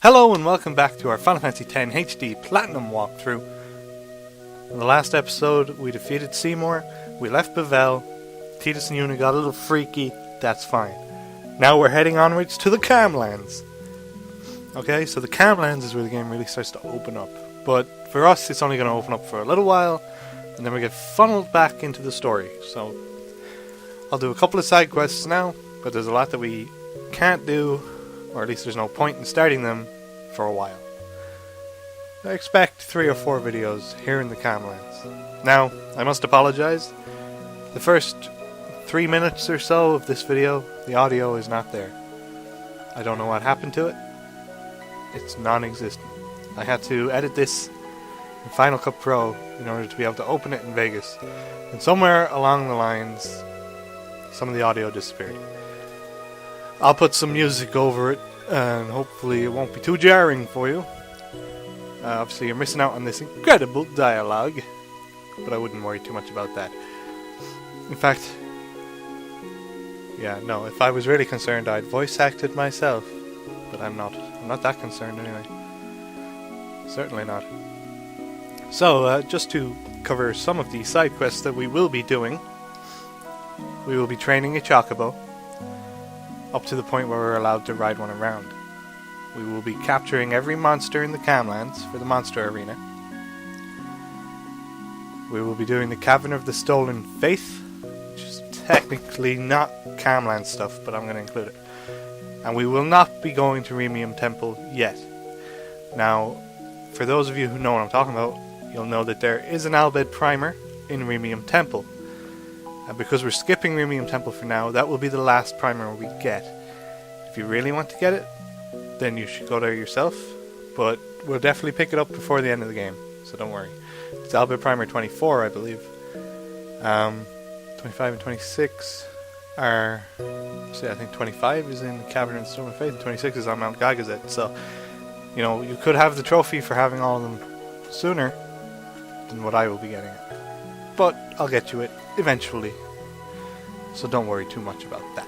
Hello and welcome back to our Final Fantasy X HD Platinum walkthrough. In the last episode, we defeated Seymour, we left Bevelle, Tidus and Yuna got a little freaky, that's fine. Now we're heading onwards to the Camlands. Okay, so the Camlands is where the game really starts to open up. But for us, it's only going to open up for a little while, and then we get funneled back into the story. So, I'll do a couple of side quests now, but there's a lot that we can't do, or at least there's no point in starting them for a while. I expect 3 or 4 videos here in the Camlands. Now, I must apologize. The first 3 minutes or so of this video, the audio is not there. I don't know what happened to it. It's non-existent. I had to edit this in Final Cut Pro in order to be able to open it in Vegas. And somewhere along the lines, some of the audio disappeared. I'll put some music over it, and hopefully it won't be too jarring for you. Obviously you're missing out on this incredible dialogue, but I wouldn't worry too much about that. In fact, yeah, no, if I was really concerned I'd voice acted myself, but I'm not that concerned anyway. Certainly not. So, just to cover some of the side quests that we will be doing, we will be training a Chocobo, up to the point where we're allowed to ride one around. We will be capturing every monster in the Camlands for the Monster Arena. We will be doing the Cavern of the Stolen Faith, which is technically not Camland stuff, but I'm going to include it. And we will not be going to Remium Temple yet. Now, for those of you who know what I'm talking about, you'll know that there is an Al Bhed Primer in Remium Temple. And because we're skipping Remium Temple for now, that will be the last primer we get. If you really want to get it, then you should go there yourself. But we'll definitely pick it up before the end of the game, so don't worry. It's Al Bhed Primer 24, I believe. 25 and 26 are... See, I think 25 is in Cavern of the Stolen Faith, and 26 is on Mount Gagazet. So, you know, you could have the trophy for having all of them sooner than what I will be getting it. But I'll get you it eventually, so don't worry too much about that.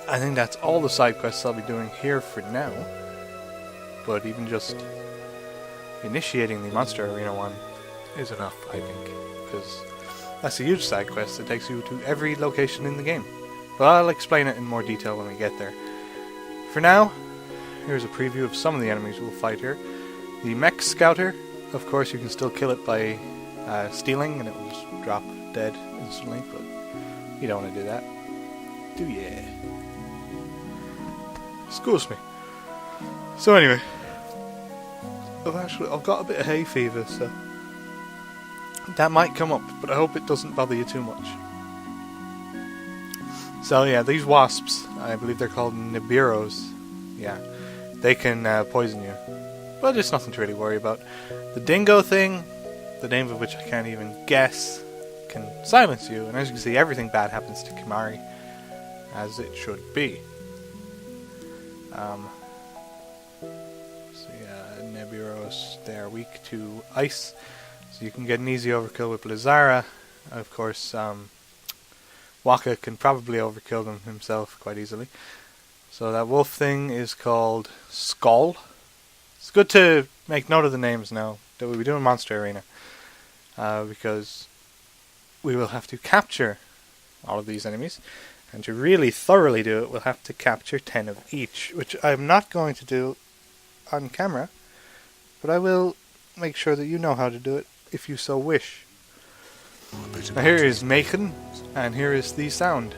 I think that's all the side quests I'll be doing here for now, but even just initiating the Monster Arena one is enough, I think, because that's a huge side quest that takes you to every location in the game. But I'll explain it in more detail when we get there. For now, here's a preview of some of the enemies we'll fight here. The Mech Scouter, of course you can still kill it by stealing and it will just drop dead instantly, but you don't want to do that, do ya? Excuse me. So anyway, I've got a bit of hay fever, so that might come up, but I hope it doesn't bother you too much. So yeah, these wasps, I believe they're called Nibiros. Yeah, they can poison you, but it's nothing to really worry about. The dingo thing, the name of which I can't even guess, can silence you, and as you can see, everything bad happens to Kimahri, as it should be. So yeah, Nibiros, they are weak to ice, so you can get an easy overkill with Blizzara. Of course, Wakka can probably overkill them himself quite easily. So that wolf thing is called Skull. It's good to make note of the names now that we'll be doing Monster Arena, because we will have to capture all of these enemies, and to really thoroughly do it we'll have to capture 10 of each, which I'm not going to do on camera, but I will make sure that you know how to do it if you so wish. Now here is Machen, and here is the sound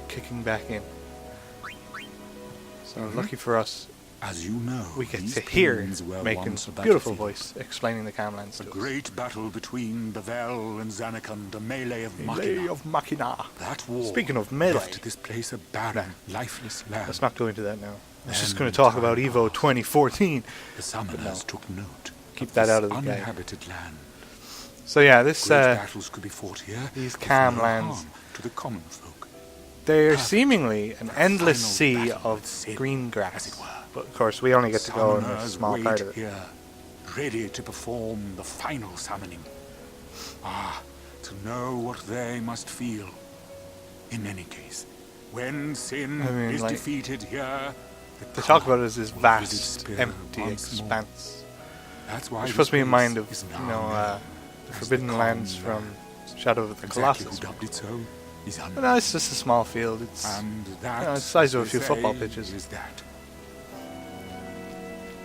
kicking back in. So lucky for us, as you know, we get to hear Machen's beautiful voice explaining the Camlands to us. A great battle between Bevelle and Zanarkand, a melee of Machina. That war Speaking of melee, left this place a barren, lifeless land. Let's not go into that now. I was just going to talk about Evo 2014. The summoners took note. Keep that out of the game. Uninhabited land. So yeah, this battles could be fought here. These Camlands, to the common folk. They're seemingly an endless sea of green grass. As it were. But of course, we only get to go in a small part of it. Here, ready to perform the final summoning. Ah, to know what they must feel. In any case, when sin is defeated here, the Chocobo is this will visit vast, Spira empty once more. expanse. That's why Which this puts me in place mind of, is you now know, known the as Forbidden Calm Lands from Land. Shadow of the Exactly Colossus. who dubbed it so is unknown. But no, it's just a small field. It's And that, it's the size of a they few football say, pitches. is that.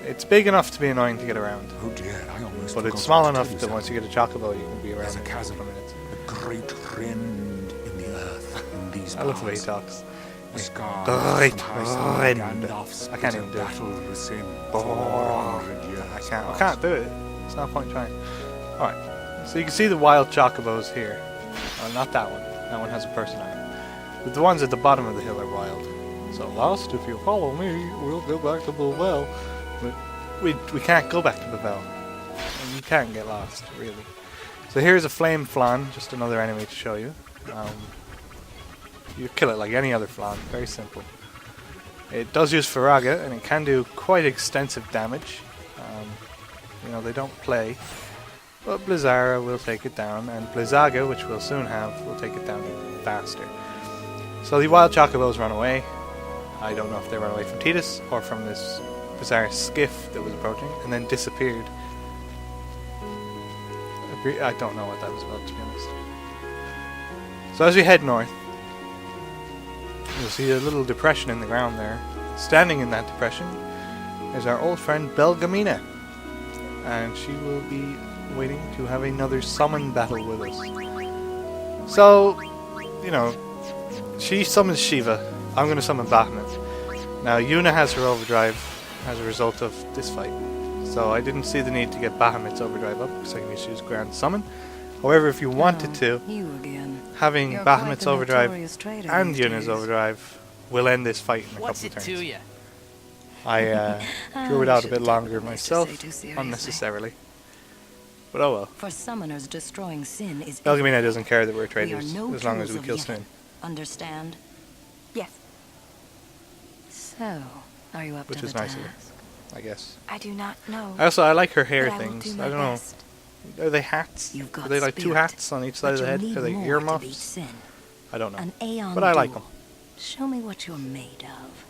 It's big enough to be annoying to get around, Oh dear, I almost but forgot it's small to enough tell that you once you get a Chocobo, you can be around There's a in a chasm. couple of minutes. a great rend in the earth in these I love the way he parts. talks. A scar Great from Hyson rend. Gandalf's I can't bitter even do it. battle with sin Oh, 400 years I past. can't do it. It's no point trying. Alright, so you can see the wild Chocobos here. Not that one. That one has a person on it. But the ones at the bottom of the hill are wild. So Lost, if you follow me, we'll go back to Bluebell. But we can't go back to Bluebell. And you can't get lost, really. So here's a flame flan, just another enemy to show you. You kill it like any other flan, very simple. It does use Faraga, and it can do quite extensive damage. You know, they don't play. But Blizzara will take it down, and Blizzaga, which we'll soon have, will take it down even faster. So the wild Chocobos run away. I don't know if they ran away from Tidus, or from this bizarre skiff that was approaching, and then disappeared. I don't know what that was about, to be honest. So as we head north, you'll see a little depression in the ground there. Standing in that depression is our old friend Belgamina, and she will be waiting to have another summon battle with us. So, you know, she summons Shiva. I'm going to summon Bahamut. Now, Yuna has her overdrive as a result of this fight. So I didn't see the need to get Bahamut's overdrive up, because I can just use Grand Summon. However, if you wanted to, You again. having You're quite Bahamut's the overdrive notorious traitor and these Yuna's days. overdrive will end this fight in a What's couple it of to turns. you? I drew it I out a should bit take longer what I used to myself, say too seriously. unnecessarily. But oh well. For summoners, destroying sin is Belgamina doesn't care that we're We are traitors, no as long as tools we of kill Yevon. Snoon. Understand? Yes. So, are you up Which to is the nice of her. task? I guess. I do not know. I like her hair but I will things. do I my don't know. best. Are they hats? You've got Are they like two spirit, hats on each side But of the you'll head? need Are they more to beat earmuffs? sin. I don't know. An Aeon But I like duel. them. Show me what you're made of.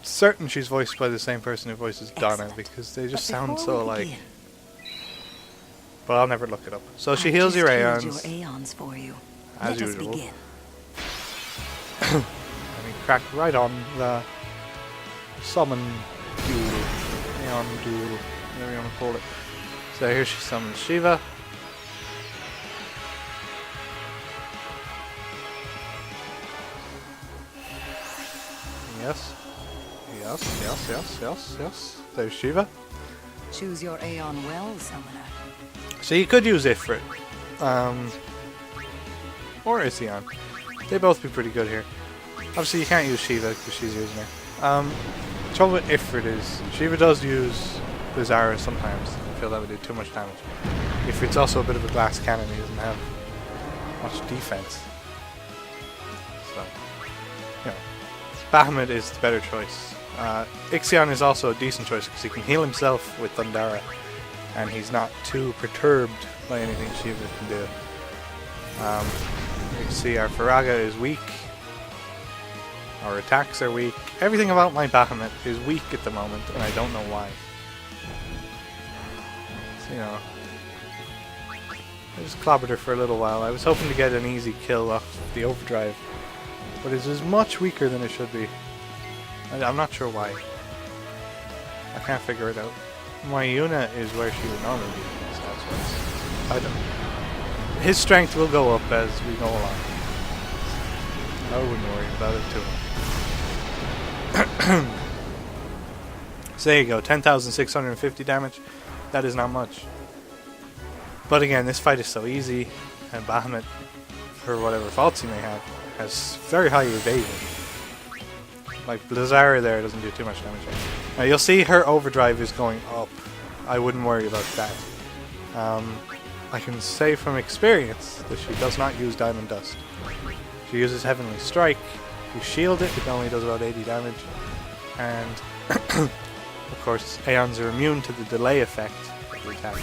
Certain she's voiced by the same person who voices Donna, Excellent. because they just But sound before so we like. begin, But I'll never look it up. So she I've heals just your healed Aeons, your Aeons for you. as Let usual. us begin. and we crack right on the summon duel, Aeon duel, whatever you want to call it. So here she summons Shiva. Yes. Yes. There's Shiva. Choose your Aeon well, summoner. So you could use Ifrit. Or Isaion. They both be pretty good here. Obviously you can't use Shiva because she's using her. The trouble with Ifrit is Shiva does use Blizzara sometimes. I feel that would do too much damage. Ifrit's also a bit of a glass cannon, he doesn't have much defense. So, you know, Bahamut is the better choice. Ixion is also a decent choice because he can heal himself with Thundara, and he's not too perturbed by anything Shiva can do. You can see our Faraga is weak. Our attacks are weak. Everything about my Bahamut is weak at the moment, and I don't know why. So, you know, I just clobbered her for a little while. I was hoping to get an easy kill off the overdrive, but it is much weaker than it should be. I'm not sure why. I can't figure it out. My Yuna is where she would normally be. Stats-wise. I don't know. His strength will go up as we go along. I wouldn't worry about it too much. So there you go, 10,650 damage. That is not much. But again, this fight is so easy, and Bahamut, for whatever faults he may have, has very high evasion. Like Blizzara there doesn't do too much damage. Now you'll see her overdrive is going up. I wouldn't worry about that. I can say from experience that she does not use Diamond Dust. She uses Heavenly Strike. If you shield it, it only does about 80 damage. And, of course, Aeons are immune to the delay effect of the attack.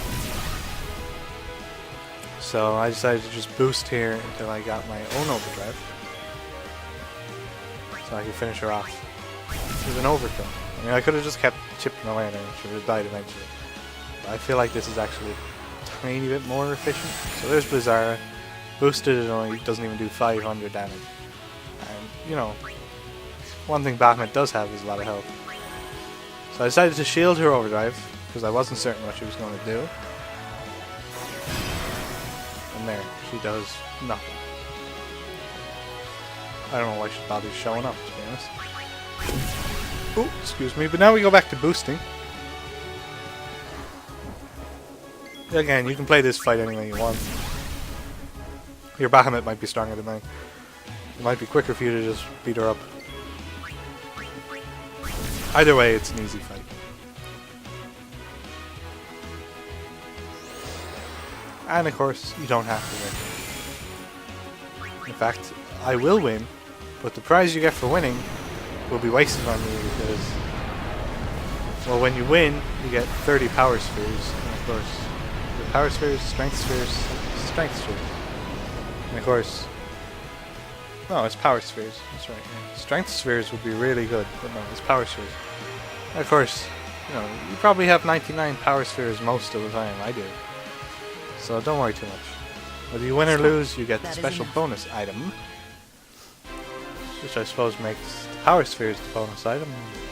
So I decided to just boost here until I got my own overdrive. So I can finish her off. is an overkill. I mean, I could have just kept chipping away and she would have died eventually. But I feel like this is actually a tiny bit more efficient. So there's Bizarra. Boosted, it only doesn't even do 500 damage. And, you know, one thing Bahamut does have is a lot of health. So I decided to shield her overdrive, because I wasn't certain what she was going to do. And there, she does nothing. I don't know why she bothers showing up, to be honest. Oh, excuse me, but now we go back to boosting. Again, you can play this fight any way you want. Your Bahamut might be stronger than mine. It might be quicker for you to just beat her up. Either way, it's an easy fight. And of course, you don't have to win. In fact, I will win, but the prize you get for winning will be wasted on you because, well, when you win, you get 30 power spheres, and of course, the power spheres, strength spheres, strength spheres. And of course, no, it's power spheres. That's right. Yeah. Strength spheres would be really good, but no, it's power spheres. And of course, you know, you probably have 99 power spheres most of the time. I do. So don't worry too much. Whether you win or lose, you get the special bonus item, which I suppose makes the power spheres the bonus item.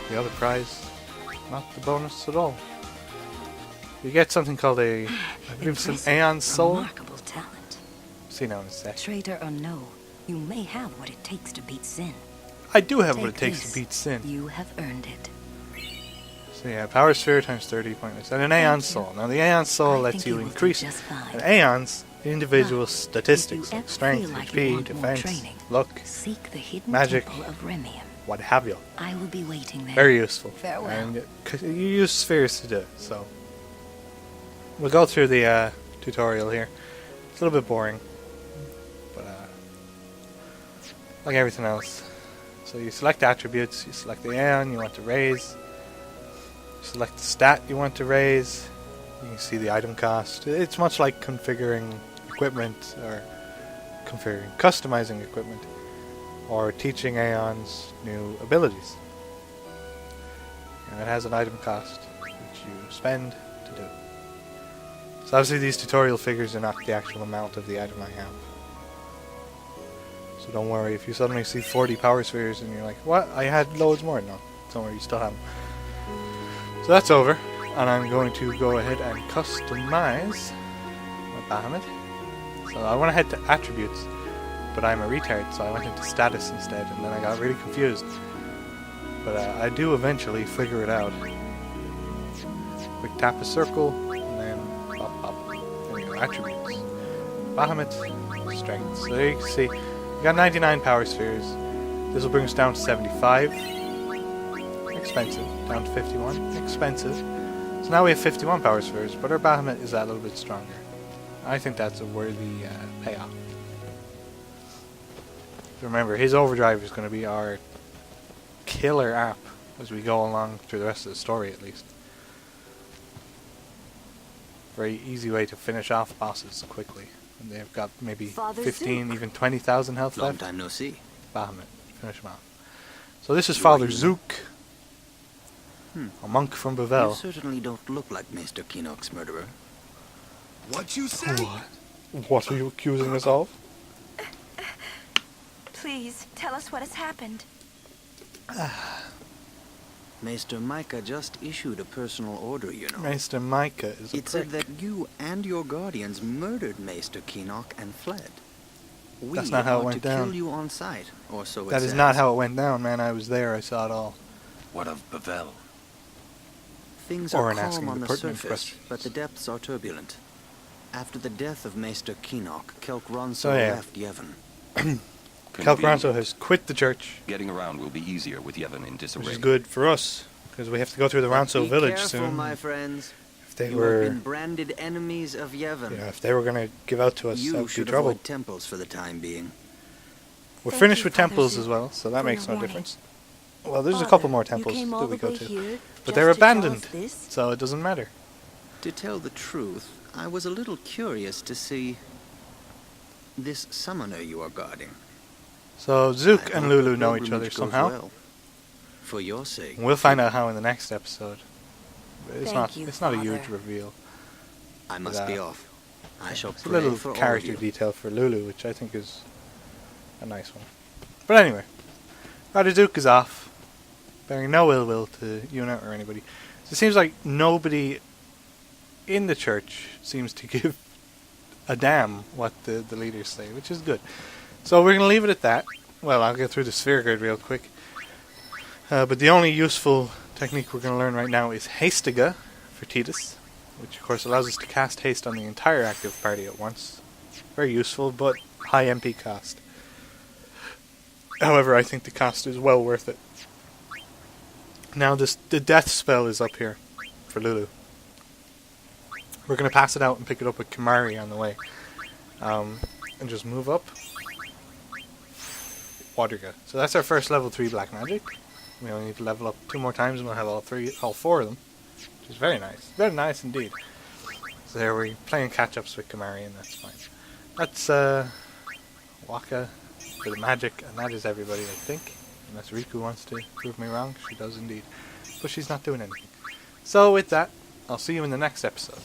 The other prize, not the bonus at all. You get something called a, I believe it's an Aeon Soul. Remarkable talent. See now in a sec. Traitor or no, you may have what it takes to beat sin. I do have what it Take takes this. to beat sin. You have earned it. So yeah, power sphere times 30 pointless. And an Aeon Soul. Now the Aeon Soul lets you increase an Aeon's individual statistics like strength, HP, defense, luck, Seek the hidden magic, temple of Remium. what have you. I will be waiting there. Very useful. Farewell. And you use spheres to do it, so. We'll go through the tutorial here. It's a little bit boring, but like everything else. So you select attributes, you select the Aeon you want to raise, you select the stat you want to raise, you can see the item cost. It's much like configuring equipment, or customizing equipment, or teaching Aeons new abilities. And it has an item cost, which you spend to do. So obviously these tutorial figures are not the actual amount of the item I have. So don't worry if you suddenly see 40 power spheres and you're like, what? I had loads more. No, don't worry, you still have them. So that's over, and I'm going to go ahead and customize my Bahamut. So I want to head to attributes, but I'm a retard, so I went into status instead, and then I got really confused. But I do eventually figure it out. Quick tap a circle, and then pop, pop. There we go, attributes. Bahamut, strength. So there you can see, we got 99 power spheres. This will bring us down to 75. Expensive. Down to 51. Expensive. So now we have 51 power spheres, but our Bahamut is that little bit stronger. I think that's a worthy payoff. Remember, his overdrive is going to be our killer app as we go along through the rest of the story, at least. Very easy way to finish off bosses quickly. And they've got maybe Father 15, Zook. even 20,000 health Long left. time no see. Bahamut. Finish him off. So this is Father Zook, a monk from You Bavel. certainly don't look like Maester Keenock's murderer. What you say? What are you accusing us of? Please, tell us what has happened. Maester Micah just issued a personal order, you know. Maester Micah is a It said prick. that you and your guardians murdered Maester Keenock and fled. We That's not how it are went to down. kill you on sight, or so it That says. is not how it went down, man. I was there. I saw it all. What of Bavel? Things Or are in asking calm the on the pertinent surface, questions. but the depths are turbulent. After the death of Maester Keenock, Kelk Ronso So, yeah. left Yevon. Calcranso has quit the church, Getting around will be easier with Yevon in disarray. which is good for us, because we have to go through the Ronso Be village careful, soon. my friends. If they You were, have been branded enemies of Yevon. if they were going to give out to us, that You would be should trouble. avoid temples for the time being. We're Thank finished you, with Father temples Zook, as well, so that for makes your no warning. difference. Well, there's a Father, couple more you temples came all that we the go way to, here but just they're to tell us abandoned, this? so it doesn't matter. To tell the truth, I was a little curious to see this summoner you are guarding. So Zook I and hope Lulu the know each pilgrimage other goes somehow. well. For your sake. We'll find out how in the next episode. It's Thank you, it's not a huge Father. reveal. I must be off. I shall It's a pray little for all of character you. detail for Lulu, which I think is a nice one. But anyway, Duke is off, bearing no ill will to Yuna or anybody. So it seems like nobody in the church seems to give a damn what the leaders say, which is good. So we're going to leave it at that. Well, I'll get through the sphere grid real quick. But the only useful technique we're going to learn right now is Hastiga for Tidus, which of course allows us to cast haste on the entire active party at once. Very useful, but high MP cost. However, I think the cost is well worth it. Now the death spell is up here for Lulu. We're going to pass it out and pick it up with Kimahri on the way. And just move up. Waterga. So that's our first level 3 black magic. We only need to level up 2 more times and we'll have all 4 of them. Which is very nice. Very nice indeed. So there we're playing catch-ups with Kimahri and that's fine. That's Wakka for the magic, and that is everybody, I think. Unless Riku wants to prove me wrong. She does indeed. But she's not doing anything. So with that, I'll see you in the next episode.